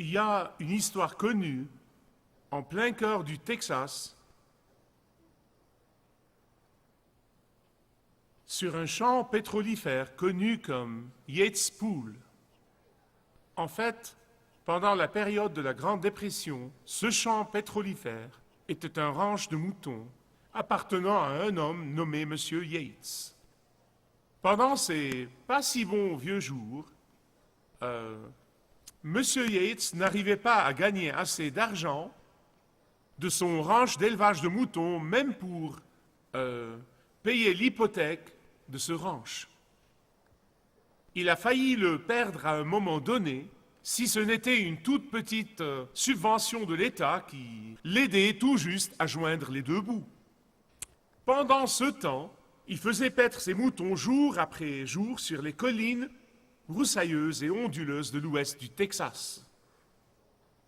Il y a une histoire connue, en plein cœur du Texas, sur un champ pétrolifère connu comme Yates Pool. En fait, pendant la période de la Grande Dépression, ce champ pétrolifère était un ranch de moutons appartenant à un homme nommé M. Yates. Pendant ces pas si bons vieux jours, M. Yates n'arrivait pas à gagner assez d'argent de son ranch d'élevage de moutons, même pour payer l'hypothèque de ce ranch. Il a failli le perdre à un moment donné, si ce n'était une toute petite subvention de l'État qui l'aidait tout juste à joindre les deux bouts. Pendant ce temps, il faisait paître ses moutons jour après jour sur les collines broussailleuses et onduleuses de l'ouest du Texas.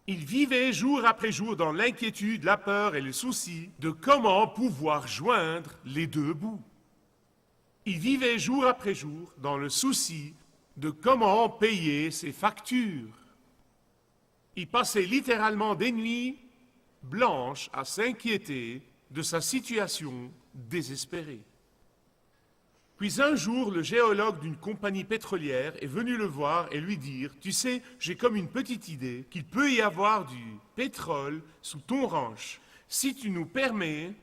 Il vivait jour après jour dans l'inquiétude, la peur et le souci de comment pouvoir joindre les deux bouts. Il vivait jour après jour dans le souci de comment payer ses factures. Il passait littéralement des nuits blanches à s'inquiéter de sa situation désespérée. Puis un jour, le géologue d'une compagnie pétrolière est venu le voir et lui dire « Tu sais, j'ai comme une petite idée qu'il peut y avoir du pétrole sous ton ranch. Si tu nous permets,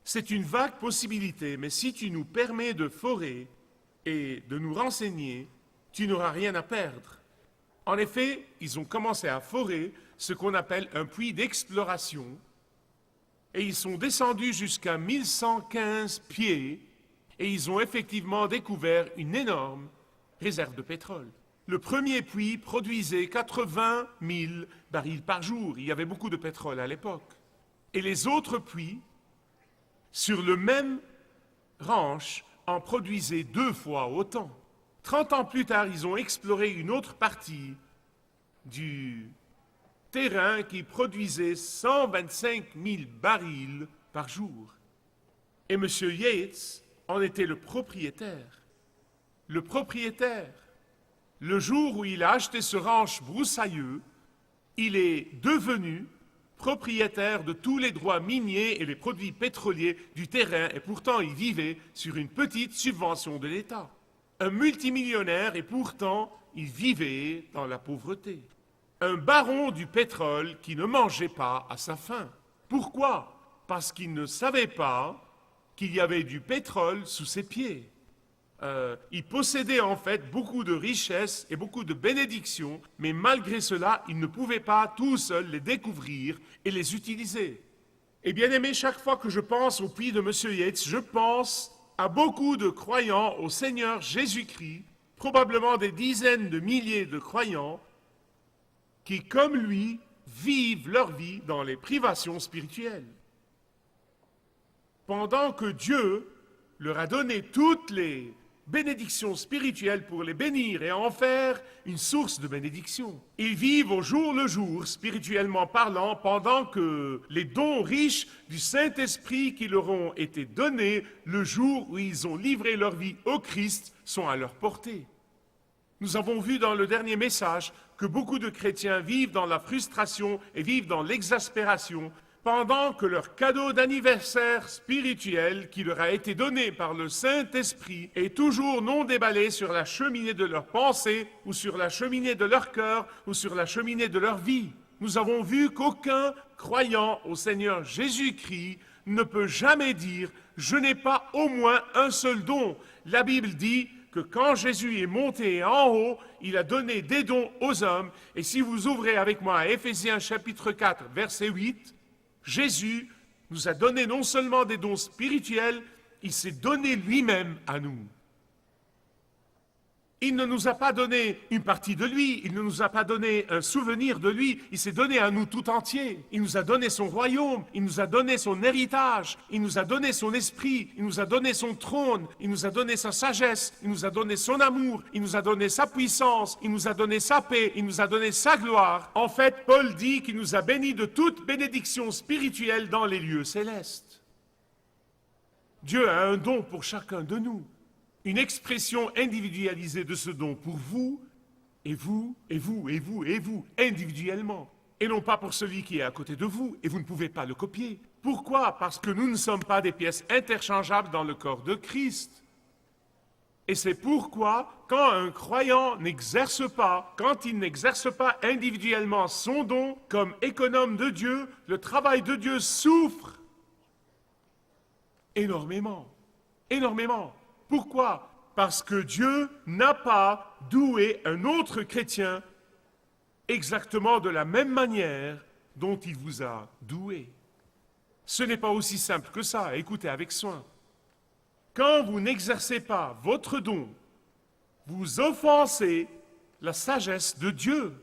c'est une vague possibilité, mais si tu nous permets de forer et de nous renseigner, tu n'auras rien à perdre. » En effet, ils ont commencé à forer ce qu'on appelle un puits d'exploration et ils sont descendus jusqu'à 1115 pieds et ils ont effectivement découvert une énorme réserve de pétrole. Le premier puits produisait 80 000 barils par jour. Il y avait beaucoup de pétrole à l'époque. Et les autres puits, sur le même ranch, en produisaient 2 fois autant. 30 ans plus tard, ils ont exploré une autre partie du terrain qui produisait 125 000 barils par jour. Et M. Yates en était le propriétaire. Le propriétaire. Le jour où il a acheté ce ranch broussailleux, il est devenu propriétaire de tous les droits miniers et les produits pétroliers du terrain, et pourtant il vivait sur une petite subvention de l'État. Un multimillionnaire, et pourtant il vivait dans la pauvreté. Un baron du pétrole qui ne mangeait pas à sa faim. Pourquoi? Parce qu'il ne savait pas qu'il y avait du pétrole sous ses pieds. Il possédait en fait beaucoup de richesses et beaucoup de bénédictions, mais malgré cela, il ne pouvait pas tout seul les découvrir et les utiliser. Et bien aimé, chaque fois que je pense au puits de M. Yates, je pense à beaucoup de croyants au Seigneur Jésus-Christ, probablement des dizaines de milliers de croyants, qui, comme lui, vivent leur vie dans les privations spirituelles. Pendant que Dieu leur a donné toutes les bénédictions spirituelles pour les bénir et en faire une source de bénédiction. Ils vivent au jour le jour, spirituellement parlant, pendant que les dons riches du Saint-Esprit qui leur ont été donnés le jour où ils ont livré leur vie au Christ sont à leur portée. Nous avons vu dans le dernier message que beaucoup de chrétiens vivent dans la frustration et vivent dans l'exaspération pendant que leur cadeau d'anniversaire spirituel qui leur a été donné par le Saint-Esprit est toujours non déballé sur la cheminée de leur pensée ou sur la cheminée de leur cœur ou sur la cheminée de leur vie. Nous avons vu qu'aucun croyant au Seigneur Jésus-Christ ne peut jamais dire « je n'ai pas au moins un seul don ». La Bible dit que quand Jésus est monté en haut, il a donné des dons aux hommes. Et si vous ouvrez avec moi à Éphésiens chapitre 4, verset 8, Jésus nous a donné non seulement des dons spirituels, il s'est donné lui-même à nous. Il ne nous a pas donné une partie de lui, il ne nous a pas donné un souvenir de lui, il s'est donné à nous tout entier. Il nous a donné son royaume, il nous a donné son héritage, il nous a donné son esprit, il nous a donné son trône, il nous a donné sa sagesse, il nous a donné son amour, il nous a donné sa puissance, il nous a donné sa paix, il nous a donné sa gloire. En fait, Paul dit qu'il nous a bénis de toute bénédiction spirituelle dans les lieux célestes. Dieu a un don pour chacun de nous. Une expression individualisée de ce don pour vous Et vous, et vous, et vous, et vous, individuellement. Et non pas pour celui qui est à côté de vous, et vous ne pouvez pas le copier. Pourquoi? Parce que nous ne sommes pas des pièces interchangeables dans le corps de Christ. Et c'est pourquoi, quand un croyant n'exerce pas, quand il n'exerce pas individuellement son don comme économe de Dieu, le travail de Dieu souffre énormément. Énormément. Pourquoi? Parce que Dieu n'a pas doué un autre chrétien exactement de la même manière dont il vous a doué. Ce n'est pas aussi simple que ça, écoutez avec soin. Quand vous n'exercez pas votre don, vous offensez la sagesse de Dieu.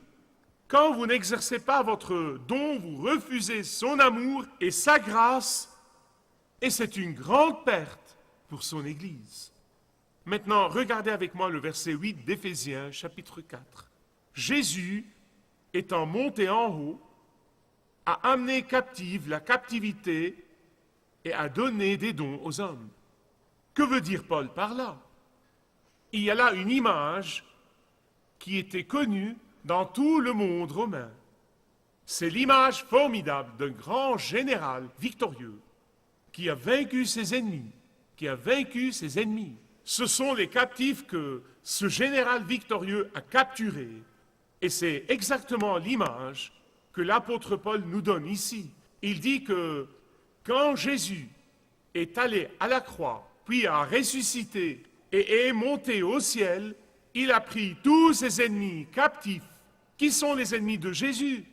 Quand vous n'exercez pas votre don, vous refusez son amour et sa grâce, et c'est une grande perte pour son Église. Maintenant, regardez avec moi le verset 8 d'Éphésiens, chapitre 4. Jésus, étant monté en haut, a amené captive la captivité et a donné des dons aux hommes. Que veut dire Paul par là? Il y a là une image qui était connue dans tout le monde romain. C'est l'image formidable d'un grand général victorieux qui a vaincu ses ennemis, Ce sont les captifs que ce général victorieux a capturés. Et c'est exactement l'image que l'apôtre Paul nous donne ici. Il dit que quand Jésus est allé à la croix, puis a ressuscité et est monté au ciel, il a pris tous ses ennemis captifs. Qui sont les ennemis de Jésus?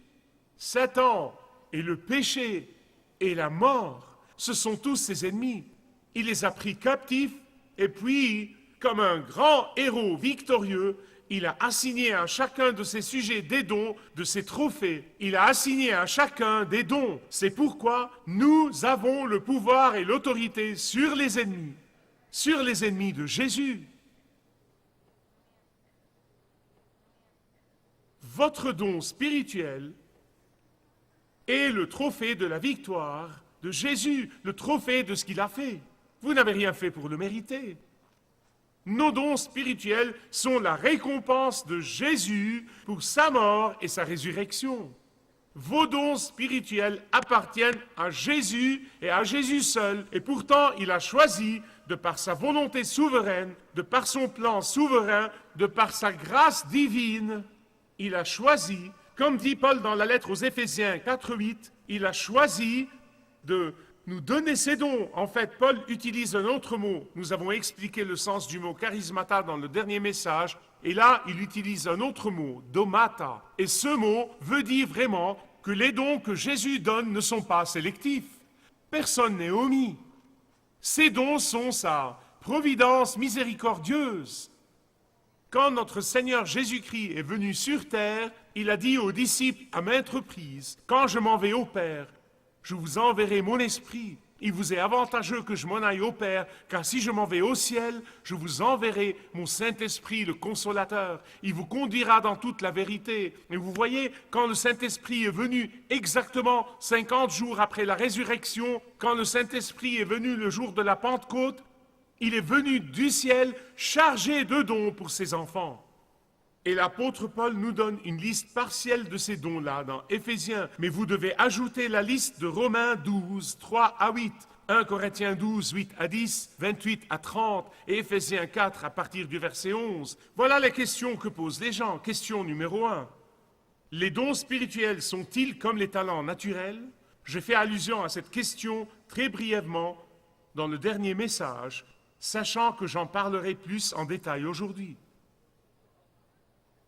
Satan et le péché et la mort, ce sont tous ses ennemis. Il les a pris captifs et puis, comme un grand héros victorieux, il a assigné à chacun de ses sujets des dons, de ses trophées. Il a assigné à chacun des dons. C'est pourquoi nous avons le pouvoir et l'autorité sur les ennemis de Jésus. Votre don spirituel est le trophée de la victoire de Jésus, le trophée de ce qu'il a fait. Vous n'avez rien fait pour le mériter. Nos dons spirituels sont la récompense de Jésus pour sa mort et sa résurrection. Vos dons spirituels appartiennent à Jésus et à Jésus seul, et pourtant il a choisi, de par sa volonté souveraine, de par son plan souverain, de par sa grâce divine, il a choisi, comme dit Paul dans la lettre aux Éphésiens 4:8, il a choisi de nous donner ses dons. En fait, Paul utilise un autre mot. Nous avons expliqué le sens du mot charismata dans le dernier message. Et là, il utilise un autre mot, domata. Et ce mot veut dire vraiment que les dons que Jésus donne ne sont pas sélectifs. Personne n'est omis. Ces dons sont sa providence miséricordieuse. Quand notre Seigneur Jésus-Christ est venu sur terre, il a dit aux disciples à maintes reprises, « Quand je m'en vais au Père, je vous enverrai mon esprit. Il vous est avantageux que je m'en aille au Père, car si je m'en vais au ciel, je vous enverrai mon Saint-Esprit, le Consolateur. Il vous conduira dans toute la vérité. » Et vous voyez, quand le Saint-Esprit est venu exactement 50 jours après la résurrection, quand le Saint-Esprit est venu le jour de la Pentecôte, il est venu du ciel chargé de dons pour ses enfants. Et l'apôtre Paul nous donne une liste partielle de ces dons-là dans Éphésiens. Mais vous devez ajouter la liste de Romains 12, 3 à 8, 1 Corinthiens 12, 8 à 10, 28 à 30 et Éphésiens 4 à partir du verset 11. Voilà les questions que posent les gens. Question numéro 1. Les dons spirituels sont-ils comme les talents naturels? Je fais allusion à cette question très brièvement dans le dernier message, sachant que j'en parlerai plus en détail aujourd'hui.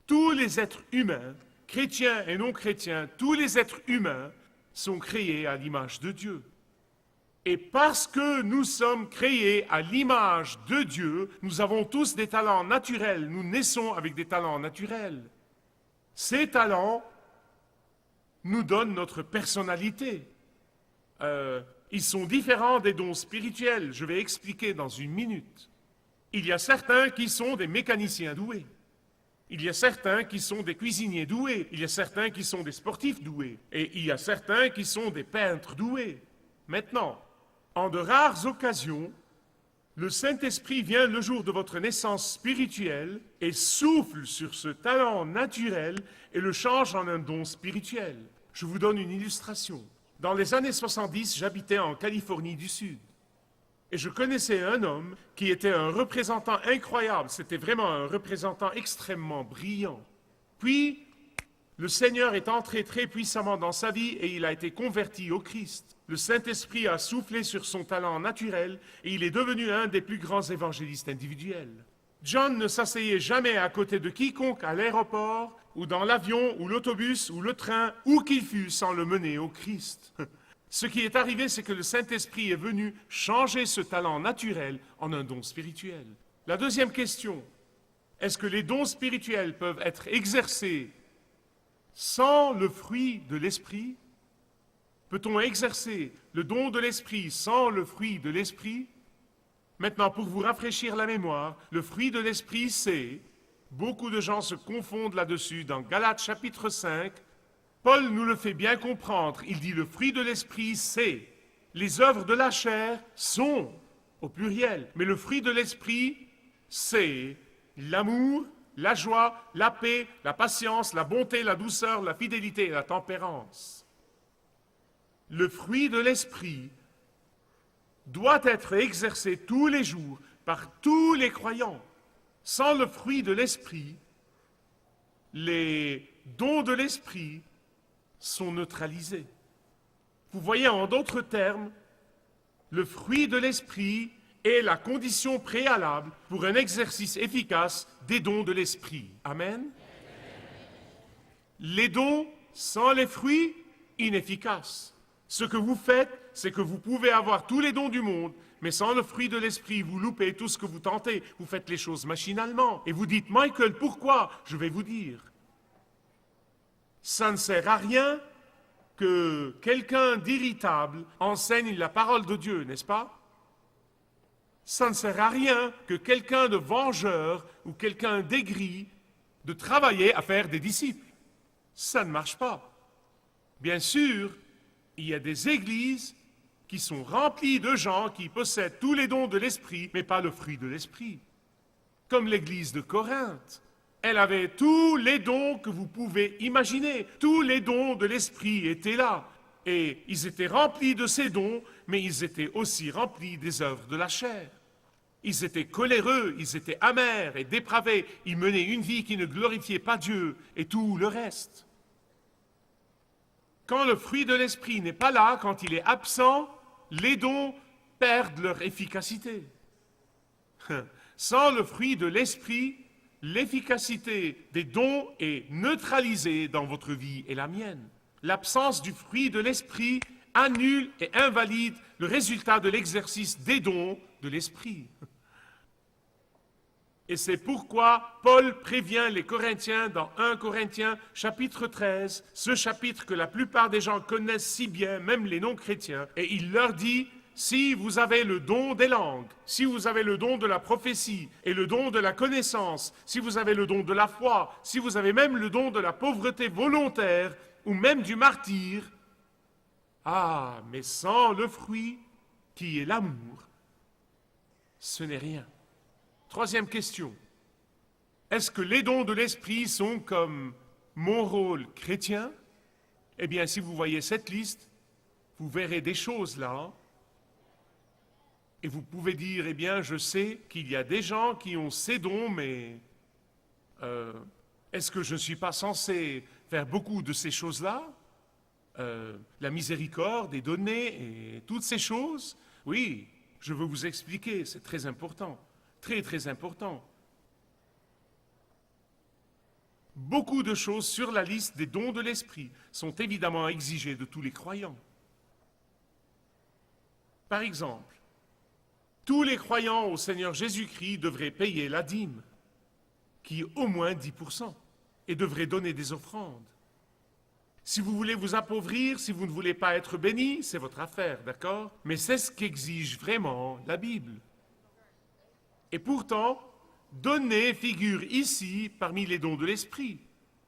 Tous les êtres humains, chrétiens et non chrétiens, tous les êtres humains sont créés à l'image de Dieu. Et parce que nous sommes créés à l'image de Dieu, nous avons tous des talents naturels, nous naissons avec des talents naturels. Ces talents nous donnent notre personnalité. Ils sont différents des dons spirituels, je vais expliquer dans une minute. Il y a certains qui sont des mécaniciens doués. Il y a certains qui sont des cuisiniers doués, il y a certains qui sont des sportifs doués, et il y a certains qui sont des peintres doués. Maintenant, en de rares occasions, Le Saint-Esprit vient le jour de votre naissance spirituelle et souffle sur ce talent naturel et le change en un don spirituel. Je vous donne une illustration. Dans les années 70, j'habitais en Californie du Sud. Et je connaissais un homme qui était un représentant incroyable. C'était vraiment un représentant extrêmement brillant. Puis, le Seigneur est entré très puissamment dans sa vie et il a été converti au Christ. Le Saint-Esprit a soufflé sur son talent naturel et il est devenu un des plus grands évangélistes individuels. John ne s'asseyait jamais à côté de quiconque à l'aéroport ou dans l'avion ou l'autobus ou le train, où qu'il fût, sans le mener au Christ. Ce qui est arrivé, c'est que le Saint-Esprit est venu changer ce talent naturel en un don spirituel. La deuxième question, est-ce que les dons spirituels peuvent être exercés sans le fruit de l'Esprit? Peut-on exercer le don de l'Esprit sans le fruit de l'Esprit? Maintenant, pour vous rafraîchir la mémoire, le fruit de l'Esprit, c'est... Beaucoup de gens se confondent là-dessus. Dans Galates chapitre 5, Paul nous le fait bien comprendre. Il dit le fruit de l'Esprit, c'est... Les œuvres de la chair sont, au pluriel, mais le fruit de l'Esprit, c'est l'amour, la joie, la paix, la patience, la bonté, la douceur, la fidélité et la tempérance. Le fruit de l'Esprit doit être exercé tous les jours par tous les croyants. Sans le fruit de l'Esprit, les dons de l'Esprit sont neutralisés. Vous voyez, en d'autres termes, le fruit de l'Esprit est la condition préalable pour un exercice efficace des dons de l'Esprit. Amen. Les dons sans les fruits, inefficaces. Ce que vous faites, c'est que vous pouvez avoir tous les dons du monde, mais sans le fruit de l'Esprit, vous loupez tout ce que vous tentez. Vous faites les choses machinalement. Et vous dites, Michael, pourquoi? Je vais vous dire. Ça ne sert à rien que quelqu'un d'irritable enseigne la parole de Dieu, n'est-ce pas? Ça ne sert à rien que quelqu'un de vengeur ou quelqu'un d'aigri de travailler à faire des disciples. Ça ne marche pas. Bien sûr, il y a des églises qui sont remplies de gens qui possèdent tous les dons de l'Esprit, mais pas le fruit de l'Esprit. Comme l'église de Corinthe. Elle avait tous les dons que vous pouvez imaginer. Tous les dons de l'Esprit étaient là. Et ils étaient remplis de ces dons, mais ils étaient aussi remplis des œuvres de la chair. Ils étaient coléreux, ils étaient amers et dépravés. Ils menaient une vie qui ne glorifiait pas Dieu et tout le reste. Quand le fruit de l'Esprit n'est pas là, quand il est absent, les dons perdent leur efficacité. Sans le fruit de l'Esprit, l'efficacité des dons est neutralisée dans votre vie et la mienne. L'absence du fruit de l'Esprit annule et invalide le résultat de l'exercice des dons de l'Esprit. Et c'est pourquoi Paul prévient les Corinthiens dans 1 Corinthiens chapitre 13, ce chapitre que la plupart des gens connaissent si bien, même les non-chrétiens, et il leur dit, si vous avez le don des langues, si vous avez le don de la prophétie et le don de la connaissance, si vous avez le don de la foi, si vous avez même le don de la pauvreté volontaire ou même du martyre, ah, mais sans le fruit qui est l'amour, ce n'est rien. Troisième question. Est-ce que les dons de l'Esprit sont comme mon rôle chrétien? Eh bien, si vous voyez cette liste, vous verrez des choses là. Et vous pouvez dire, eh bien, je sais qu'il y a des gens qui ont ces dons, mais est-ce que je ne suis pas censé faire beaucoup de ces choses-là? La miséricorde est donnée et toutes ces choses? Oui, je veux vous expliquer, c'est très important. Très, très important. Beaucoup de choses sur la liste des dons de l'Esprit sont évidemment exigées de tous les croyants. Par exemple, tous les croyants au Seigneur Jésus-Christ devraient payer la dîme, qui est au moins 10%, et devraient donner des offrandes. Si vous voulez vous appauvrir, si vous ne voulez pas être béni, c'est votre affaire, d'accord? Mais c'est ce qu'exige vraiment la Bible. Et pourtant, donner figure ici parmi les dons de l'Esprit.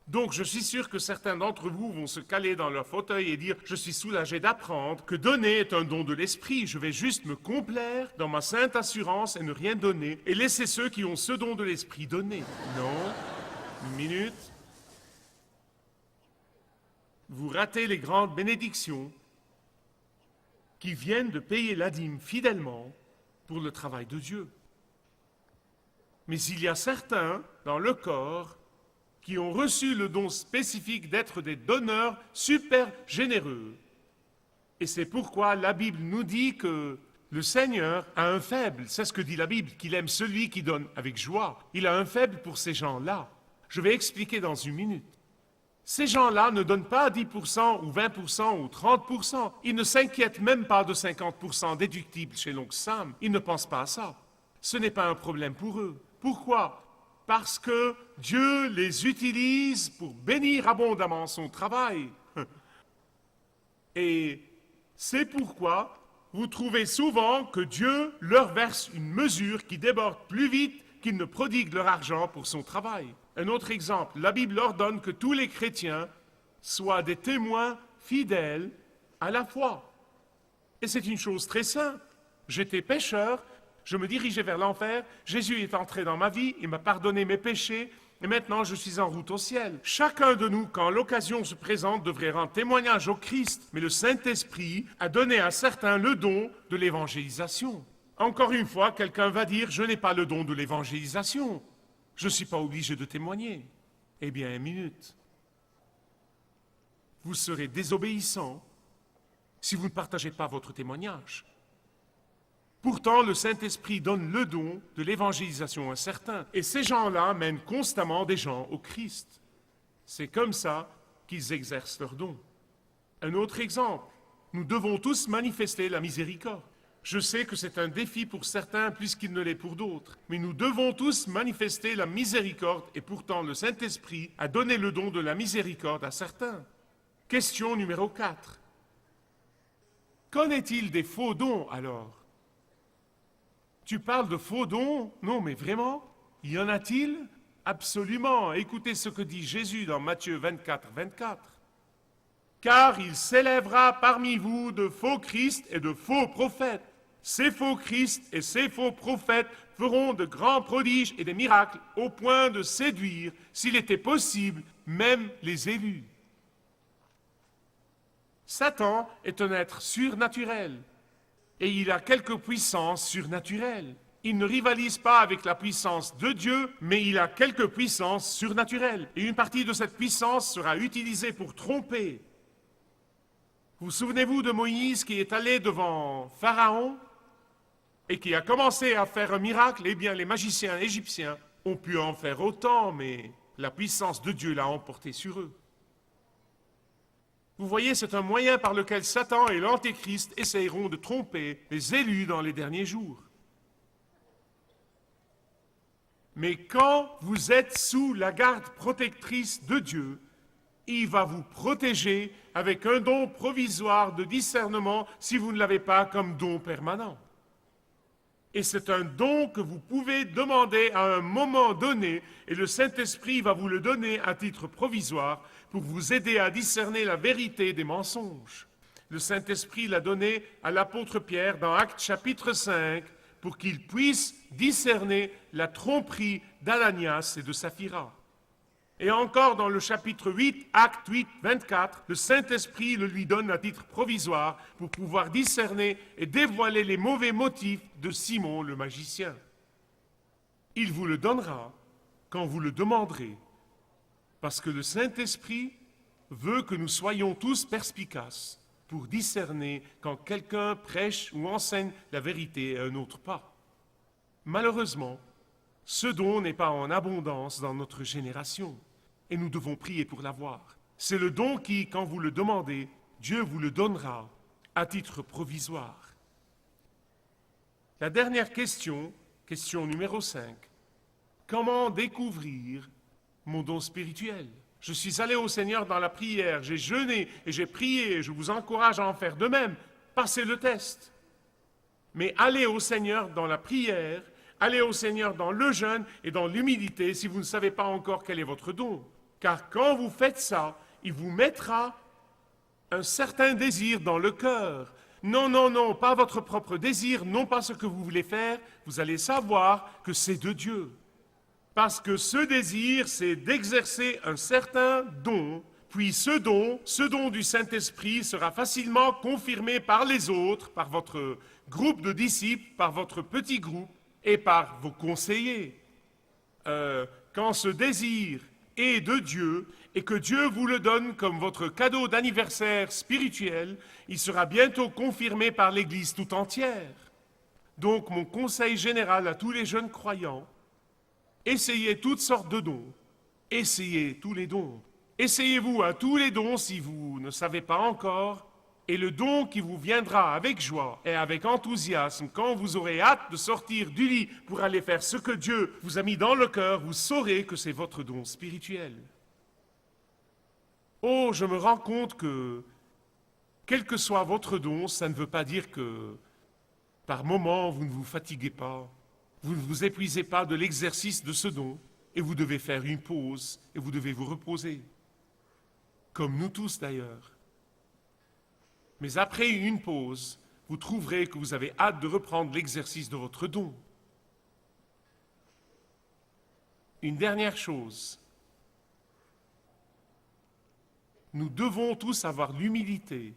Donc je suis sûr que certains d'entre vous vont se caler dans leur fauteuil et dire « Je suis soulagé d'apprendre que donner est un don de l'esprit, je vais juste me complaire dans ma sainte assurance et ne rien donner, et laisser ceux qui ont ce don de l'esprit donner. » Non, une minute. Vous ratez les grandes bénédictions qui viennent de payer la dîme fidèlement pour le travail de Dieu. Mais il y a certains dans le corps qui ont reçu le don spécifique d'être des donneurs super généreux. Et c'est pourquoi la Bible nous dit que le Seigneur a un faible, c'est ce que dit la Bible, qu'il aime celui qui donne avec joie. Il a un faible pour ces gens-là. Je vais expliquer dans une minute. Ces gens-là ne donnent pas 10% ou 20% ou 30%. Ils ne s'inquiètent même pas de 50% déductible chez l'oncle Sam. Ils ne pensent pas à ça. Ce n'est pas un problème pour eux. Pourquoi ? Parce que Dieu les utilise pour bénir abondamment son travail. Et c'est pourquoi vous trouvez souvent que Dieu leur verse une mesure qui déborde plus vite qu'ils ne prodiguent leur argent pour son travail. Un autre exemple, la Bible ordonne que tous les chrétiens soient des témoins fidèles à la foi. Et c'est une chose très simple. J'étais pécheur, je me dirigeais vers l'enfer, Jésus est entré dans ma vie, il m'a pardonné mes péchés, et maintenant je suis en route au ciel. Chacun de nous, quand l'occasion se présente, devrait rendre témoignage au Christ, mais le Saint-Esprit a donné à certains le don de l'évangélisation. Encore une fois, quelqu'un va dire, je n'ai pas le don de l'évangélisation. Je ne suis pas obligé de témoigner. Eh bien, une minute. Vous serez désobéissant si vous ne partagez pas votre témoignage. Pourtant, le Saint-Esprit donne le don de l'évangélisation à certains. Et ces gens-là mènent constamment des gens au Christ. C'est comme ça qu'ils exercent leur don. Un autre exemple, nous devons tous manifester la miséricorde. Je sais que c'est un défi pour certains plus qu'il ne l'est pour d'autres, mais nous devons tous manifester la miséricorde et pourtant le Saint-Esprit a donné le don de la miséricorde à certains. Question numéro 4. Qu'en est-il des faux dons alors ? Tu parles de faux dons ? Non, mais vraiment ? Y en a-t-il ? Absolument. Écoutez ce que dit Jésus dans Matthieu 24, 24. Car il s'élèvera parmi vous de faux Christ et de faux prophètes. Ces faux Christ et ces faux prophètes feront de grands prodiges et des miracles au point de séduire, s'il était possible, même les élus. Satan est un être surnaturel et il a quelques puissances surnaturelles. Il ne rivalise pas avec la puissance de Dieu, mais il a quelques puissances surnaturelles. Et une partie de cette puissance sera utilisée pour tromper. Vous souvenez-vous de Moïse qui est allé devant Pharaon et qui a commencé à faire un miracle? Eh bien, les magiciens égyptiens ont pu en faire autant, mais la puissance de Dieu l'a emporté sur eux. Vous voyez, c'est un moyen par lequel Satan et l'Antéchrist essayeront de tromper les élus dans les derniers jours. Mais quand vous êtes sous la garde protectrice de Dieu, il va vous protéger avec un don provisoire de discernement si vous ne l'avez pas comme don permanent. Et c'est un don que vous pouvez demander à un moment donné, et le Saint-Esprit va vous le donner à titre provisoire pour vous aider à discerner la vérité des mensonges. Le Saint-Esprit l'a donné à l'apôtre Pierre dans Actes chapitre 5 pour qu'il puisse discerner la tromperie d'Ananias et de Saphira. Et encore dans le chapitre 8, Acte 8, 24, le Saint-Esprit le lui donne à titre provisoire pour pouvoir discerner et dévoiler les mauvais motifs de Simon le magicien. Il vous le donnera quand vous le demanderez, parce que le Saint-Esprit veut que nous soyons tous perspicaces pour discerner quand quelqu'un prêche ou enseigne la vérité et un autre pas. Malheureusement, ce don n'est pas en abondance dans notre génération. Et nous devons prier pour l'avoir. C'est le don qui, quand vous le demandez, Dieu vous le donnera à titre provisoire. La dernière question, question numéro 5. Comment découvrir mon don spirituel ? Je suis allé au Seigneur dans la prière, j'ai jeûné et j'ai prié, je vous encourage à en faire de même. Passez le test. Mais allez au Seigneur dans la prière, allez au Seigneur dans le jeûne et dans l'humilité si vous ne savez pas encore quel est votre don. Car quand vous faites ça, il vous mettra un certain désir dans le cœur. Non, non, non, pas votre propre désir, non pas ce que vous voulez faire. Vous allez savoir que c'est de Dieu. Parce que ce désir, c'est d'exercer un certain don. Puis ce don du Saint-Esprit sera facilement confirmé par les autres, par votre groupe de disciples, par votre petit groupe et par vos conseillers. Quand ce désir est de Dieu et que Dieu vous le donne comme votre cadeau d'anniversaire spirituel, il sera bientôt confirmé par l'Église tout entière. Donc mon conseil général à tous les jeunes croyants, essayez toutes sortes de dons, essayez tous les dons. Essayez-vous à tous les dons si vous ne savez pas encore, et le don qui vous viendra avec joie et avec enthousiasme quand vous aurez hâte de sortir du lit pour aller faire ce que Dieu vous a mis dans le cœur, vous saurez que c'est votre don spirituel. Oh, je me rends compte que, quel que soit votre don, ça ne veut pas dire que, par moments, vous ne vous fatiguez pas, vous ne vous épuisez pas de l'exercice de ce don, et vous devez faire une pause, et vous devez vous reposer. Comme nous tous d'ailleurs. Mais après une pause, vous trouverez que vous avez hâte de reprendre l'exercice de votre don. Une dernière chose. Nous devons tous avoir l'humilité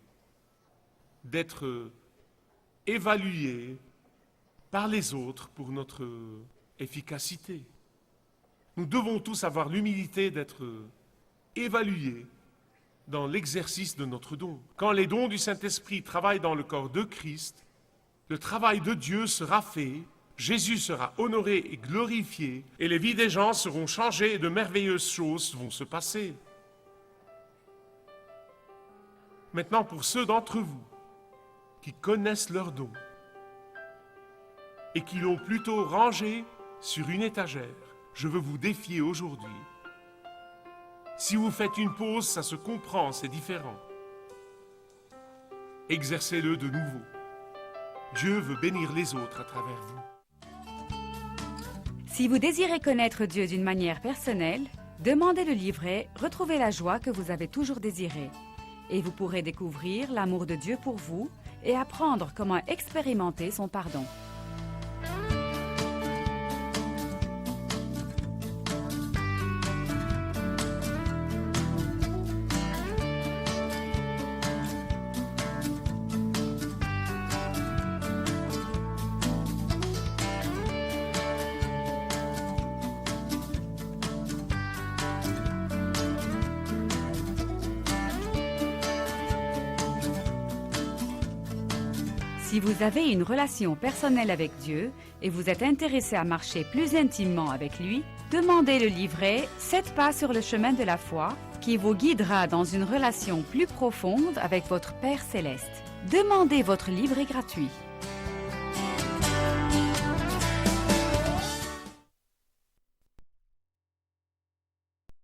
d'être évalués par les autres pour notre efficacité. Nous devons tous avoir l'humilité d'être évalués dans l'exercice de notre don. Quand les dons du Saint-Esprit travaillent dans le corps de Christ, le travail de Dieu sera fait, Jésus sera honoré et glorifié, et les vies des gens seront changées et de merveilleuses choses vont se passer. Maintenant, pour ceux d'entre vous qui connaissent leurs dons et qui l'ont plutôt rangé sur une étagère, je veux vous défier aujourd'hui. Si vous faites une pause, ça se comprend, c'est différent. Exercez-le de nouveau. Dieu veut bénir les autres à travers vous. Si vous désirez connaître Dieu d'une manière personnelle, demandez le livret « Retrouvez la joie que vous avez toujours désirée » et vous pourrez découvrir l'amour de Dieu pour vous et apprendre comment expérimenter son pardon. Si vous avez une relation personnelle avec Dieu et vous êtes intéressé à marcher plus intimement avec lui, demandez le livret « 7 pas sur le chemin de la foi » qui vous guidera dans une relation plus profonde avec votre Père Céleste. Demandez votre livret gratuit.